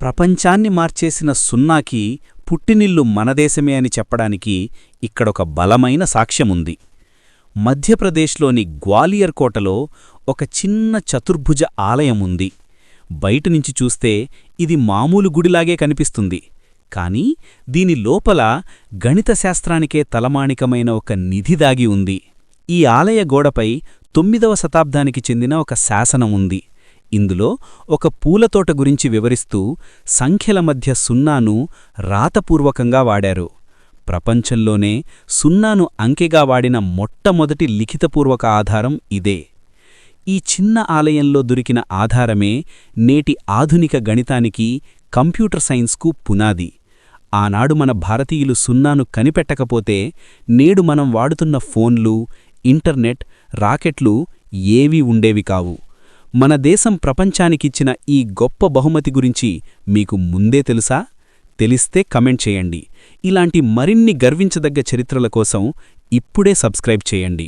ప్రపంచాన్ని మార్చేసిన సున్నాకి పుట్టినిల్లు మనదేశమే అని చెప్పడానికి ఇక్కడొక బలమైన సాక్ష్యముంది. మధ్యప్రదేశ్లోని గ్వాలియర్ కోటలో ఒక చిన్న చతుర్భుజ ఆలయముంది. బయటనుంచి చూస్తే ఇది మామూలు గుడిలాగే కనిపిస్తుంది. కాని దీని లోపల గణితశాస్త్రానికే తలమాణికమైన ఒక నిధి దాగి ఉంది. ఈ ఆలయ గోడపై 9వ శతాబ్దానికి చెందిన ఒక శాసనం ఉంది. ఇందులో ఒక పూలతోట గురించి వివరిస్తూ సంఖ్యల మధ్య సున్నాను రాతపూర్వకంగా వాడారు. ప్రపంచంలోనే సున్నాను అంకెగా వాడిన మొట్టమొదటి లిఖితపూర్వక ఆధారం ఇదే. ఈ చిన్న ఆలయంలో దొరికిన ఆధారమే నేటి ఆధునిక గణితానికి, కంప్యూటర్ సైన్స్కు పునాది. ఆనాడు మన భారతీయులు సున్నాను కనిపెట్టకపోతే నేడు మనం వాడుతున్న ఫోన్లు, ఇంటర్నెట్, రాకెట్లు ఏవీ ఉండేవి కావు. మన దేశం ప్రపంచానికిచ్చిన ఈ గొప్ప బహుమతి గురించి మీకు ముందే తెలుసా? తెలిస్తే కమెంట్ చేయండి. ఇలాంటి మరిన్ని గర్వించదగ్గ చరిత్రల కోసం ఇప్పుడే సబ్స్క్రైబ్ చేయండి.